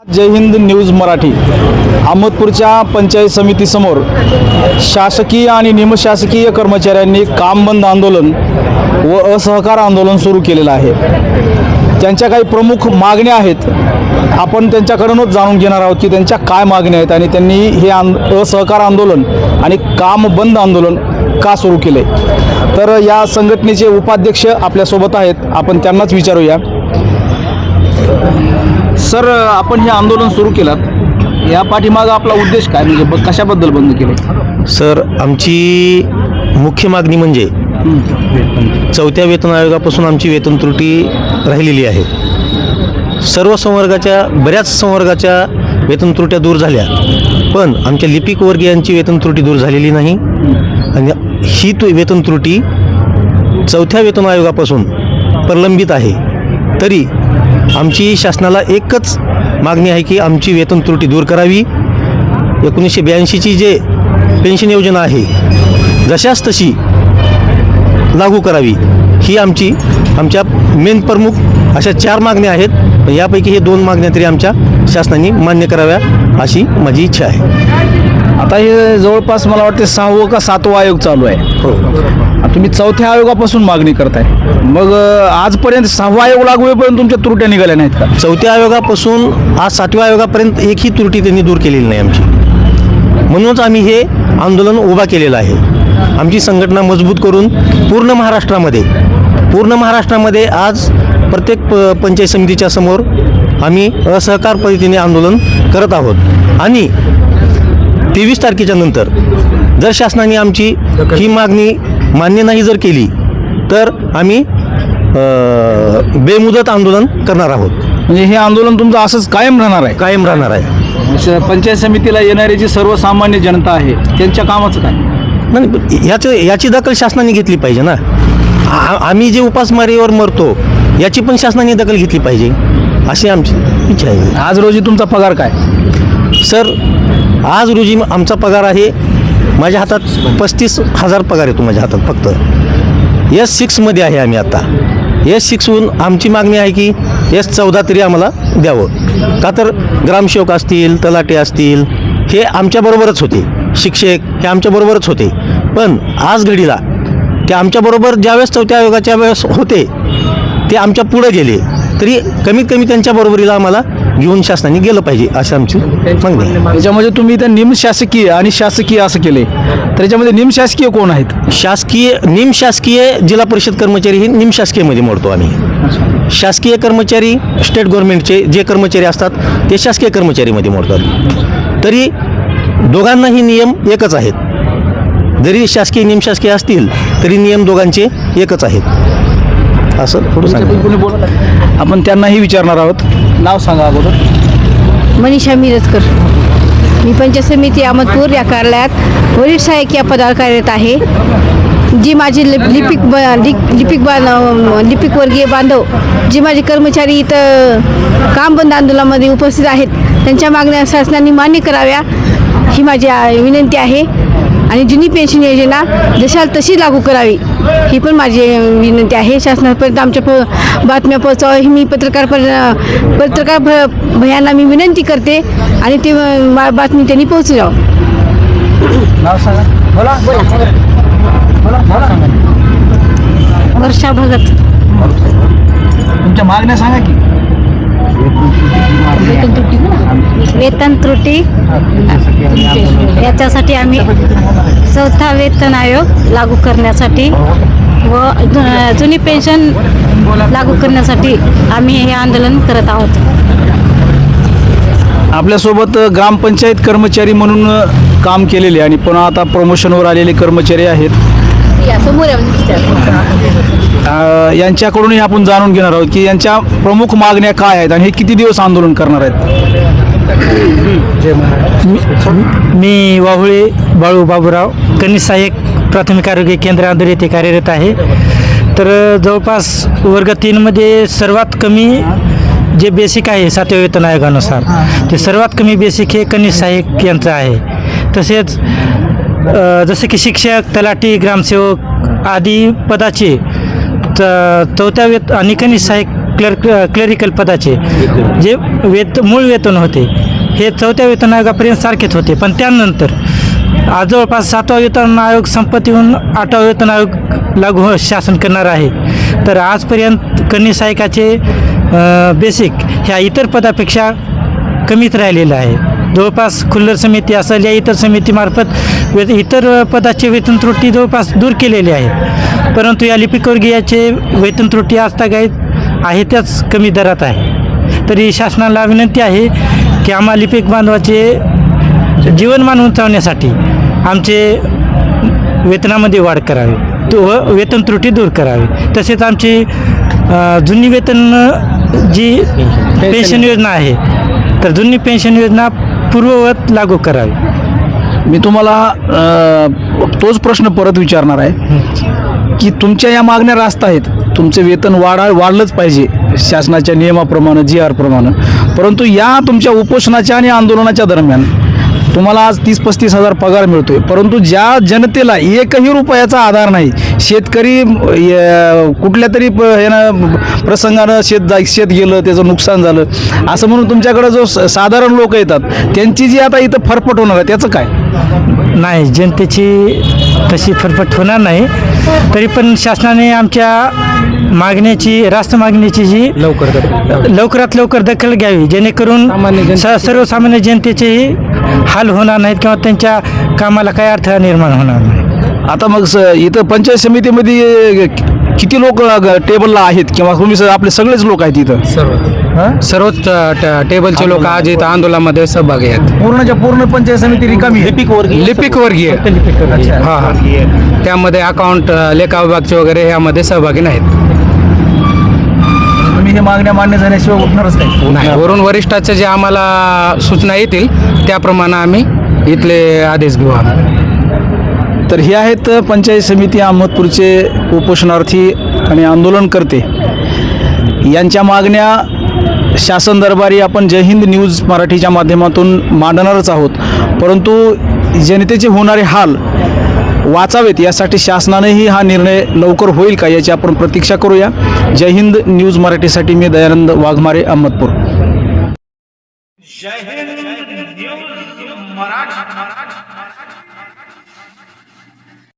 जय Hind news Marathi. अहमदपूरच्या panchayat समितीसमोर शासकीय आणि निमशासकीय कर्मचाऱ्यांनी काम बंद आंदोलन व असहकार आंदोलन सुरू केलेलं आहे। त्यांच्या काही प्रमुख मागण्या आहेत, आपण त्यांच्याकडूनच जाणून घेणार आहोत की त्यांच्या काय मागण्या आहेत आणि त्यांनी हे असहकार आंदोलन आणि काम बंद आंदोलन का सुरू केले। तर या संघटनेचे उपाध्यक्ष आपल्यासोबत आहेत, आपण त्यांनाच विचारूया। सर, आपण हे आंदोलन सुरू केलं, या पाठीमागं आपला उद्देश काय, म्हणजे कशाबद्दल बंद केले? सर, आमची मुख्य मागणी म्हणजे 4थ्या वेतन आयोगापासून आमची वेतन त्रुटी राहिलेली आहे। सर्व संवर्गाच्या बऱ्याच संवर्गाच्या वेतन त्रुट्या दूर झाल्या, पण आमच्या लिपिक वर्गीयांची वेतन त्रुटी दूर झालेली नाही आणि ही वेतन त्रुटी 4थ्या वेतन आयोगापासून प्रलंबित आहे। तरी आमची शासनाला एकच मागणी आहे की आमची वेतन त्रुटी दूर करावी। 1982ची जे पेन्शन योजना आहे जशाच तशी लागू करावी, ही आमच्या मेन प्रमुख अशा 4 मागण्या आहेत। यापैकी हे 2 मागण्या तरी आमच्या शासनाने मान्य कराव्या अशी माझी इच्छा आहे। आता हे जवळपास मला वाटते 6वा का 7वा आयोग चालू आहे। हो, तुम्ही 4थ्या आयोगापासून मागणी करताय, मग आजपर्यंत 6वा आयोग लागू होईपर्यंत तुमच्या त्रुट्या निघाल्या नाहीत का? 4थ्या आयोगापासून आज 7व्या आयोगापर्यंत एकही त्रुटी त्यांनी दूर केलेली नाही आमची। म्हणूनच आम्ही हे आंदोलन उभा केलेलं आहे। आमची संघटना मजबूत करून पूर्ण महाराष्ट्रामध्ये आज प्रत्येक पंचायत समितीच्या समोर आम्ही असहकार पद्धतीने आंदोलन करत आहोत आणि 23 तारखेच्या नंतर जर शासनाने आमची ही मागणी मान्य नाही जर केली तर आम्ही बेमुदत आंदोलन करणार आहोत। म्हणजे हे आंदोलन तुमचं असंच कायम राहणार आहे? कायम राहणार आहे। पंचायत समितीला येणारी जी सर्वसामान्य जनता आहे त्यांच्या कामाचं काय? नाही, याची दखल शासनाने घेतली पाहिजे ना। आम्ही जे उपासमारीवर मरतो याची पण शासनाने दखल घेतली पाहिजे अशी आमची इच्छा आहे। आज रोजी तुमचा पगार काय? सर, आज रोजी आमचा पगार आहे, माझ्या हातात 35,000 पगार येतो माझ्या हातात फक्त। S6मध्ये आहे आम्ही आता। S6हून आमची मागणी आहे की S14 तरी आम्हाला द्यावं, का तर ग्रामसेवक असतील, तलाटे असतील, हे आमच्याबरोबरच होते, शिक्षक हे आमच्याबरोबरच होते। पण आज घडीला ते आमच्याबरोबर ज्यावेळेस 4थ्या आयोगाच्या वेळेस होते ते आमच्या पुढे गेले, तरी कमीत कमी त्यांच्या बरोबरीला आम्हाला घेऊन शासनाने गेलं पाहिजे असं आमची मागणी आहे। त्याच्यामध्ये तुम्ही इथं निमशासकीय आणि शासकीय असं केले, तर याच्यामध्ये निमशासकीय कोण आहेत? निमशासकीय जिल्हा परिषद कर्मचारी हे निमशासकीयमध्ये मोडतो आम्ही। शासकीय कर्मचारी स्टेट गव्हर्नमेंटचे जे कर्मचारी असतात ते शासकीय कर्मचारीमध्ये मोडतात। तरी दोघांनाही नियम एकच आहेत, जरी शासकीय निमशासकीय असतील तरी नियम दोघांचे एकच आहेत असं थोडं सांगा। आपण त्यांनाही विचारणार आहोत। नाव सांगा अगोदर। मनीषा मिरजकर, मी पंचायत समिती अहमदपूर या कार्यालयात वरील सहाय्यक या पदावर कार्यरत आहे। जी माझी लिपिक वर्गीय बांधव, जे माझे कर्मचारी इथं काम बंद आंदोलनामध्ये उपस्थित आहेत, त्यांच्या मागण्या शासनाने मान्य कराव्या ही माझी विनंती आहे आणि जुनी पेन्शन योजना जशाल तशी लागू करावी ही पण माझी विनंती आहे। शासनापर्यंत आमच्या बातम्या पोहोचावं ही मी पत्रकार भयांना मी विनंती करते आणि ते बातमी त्यांनी पोहोचू द्यावं। नाव सांगा। वर्षा भगत। तुमच्या मागण्या सांगा की। वेतन त्रुटी याच्यासाठी आम्ही 4था वेतन आयोग लागू करण्यासाठी व जुनी पेन्शन लागू करण्यासाठी आम्ही हे आंदोलन करत आहोत। आपल्यासोबत ग्रामपंचायत कर्मचारी म्हणून काम केलेले आणि पुन्हा आता प्रमोशनवर आलेले कर्मचारी आहेत, यांच्याकडूनही आपण जाणून घेणार आहोत की यांच्या प्रमुख मागण्या काय आहेत आणि हे किती दिवस आंदोलन करणार आहेत। मी वाहुळे बाळू बाबूराव, कनिष्ठ सहाय्यक प्राथमिक आरोग्य केंद्र अंधेरी येथे कार्यरत आहे। तर जवळपास वर्ग 3मध्ये सर्वात कमी जे बेसिक आहे 7व्या वेतन आयोगानुसार ते सर्वात कमी बेसिक हे कनिष्ठ सहाय्यक यांचं आहे। तसेच जसे की शिक्षक, तलाठी, ग्रामसेवक आदी पदाचे 4थ्या आणि कनिष्ठ सहाय्यक क्लरिकल पदाचे जे मूळ वेतन होते हे 4थ्या वेतन आयोगापर्यंत सारखेच होते, पण त्यानंतर आज जवळपास 7वा वेतन आयोग संपत्त येऊन 8वा वेतन आयोग लागू शासन करणार आहे. तर आजपर्यंत कनिष्ठ सहाय्यकाचे बेसिक ह्या इतर पदापेक्षा कमीच राहिलेलं आहे. जवळपास खुल्लर समिती असेल या इतर समितीमार्फत इतर पदाचे वेतन त्रुटी जवळपास दूर केलेली आहे, परंतु या लिपिकवर्गीयाचे वेतन त्रुटी आजतागायत आहे त्याच कमी दरात आहे. तरी शासनाला विनंती आहे की आम्हा लिपिक बांधवाचे जीवनमान उंचावण्यासाठी आमचे वेतनामध्ये वाढ करावी व वेतन त्रुटी दूर करावी. तसेच आमची जुनी वेतन जी पेन्शन योजना आहे तर जुनी पेन्शन योजना पूर्ववत लागू करावी. मी तुम्हाला तोच प्रश्न परत विचारणार आहे की तुमच्या या मागण्या रास्त आहेत, तुमचे वेतन वाढलंच पाहिजे शासनाच्या नियमाप्रमाणे GR प्रमाणे, परंतु या तुमच्या उपोषणाच्या आणि आंदोलनाच्या दरम्यान तुम्हाला आज 30-35 हजार पगार मिळतोय, परंतु ज्या जनतेला एकही रुपयाचा आधार नाही, शेतकरी कुठल्या तरी प्रसंगानं शेत गेलं, त्याचं नुकसान झालं असं म्हणून तुमच्याकडे जो साधारण लोक येतात त्यांची जी आता इथं फरफट होणार आहे त्याचं काय? नाही, जनतेची तशी फरफट होणार नाही. तरी पण शासनाने आमच्या मागण्याची रास्त मागण्याची जी लवकरात लवकर दखल घ्यावी, जेणेकरून सर्वसामान्य जनतेचेही हाल होणार नाहीत किंवा त्यांच्या कामाला काही अडथळा निर्माण होणार नाही. आता मग इथं पंचायत समितीमध्ये किती लोक टेबलला आहेत किंवा तुम्ही आपले सगळेच लोक आहेत इथं? सर्वच टेबलचे लोक आज इथं आंदोलनामध्ये सहभागी आहेत. पूर्णच्या पूर्ण पंचायत समिती रिकामी आहे? लिपिक वर्गीय हां हां, त्यामध्ये अकाउंट लेखा विभागचे वगैरे ह्यामध्ये सहभागी नाहीत. तुम्ही हे मागण्या मान्य झाल्याशिवाय उठणारच नाही? वरून वरिष्ठाच्या जे आम्हाला सूचना येतील त्याप्रमाणे आम्ही इथले आदेश घेऊ. तर हे आहेत पंचायत समिती अहमदपूरचे उपोषणार्थी आणि आंदोलनकर्ते. यांच्या मागण्या शासन दरबारी आपण जय हिंद न्यूज मराठीच्या माध्यमातून मांडणारच आहोत, परंतु जनतेचे होणारे हाल वाचावेत यासाठी शासनानेही हा निर्णय लवकर होईल का याची आपण प्रतीक्षा करूया. जय हिंद न्यूज मराठीसाठी मी दयानंद वाघमारे, अहमदपूर. जय हिंद न्यूज मराठी.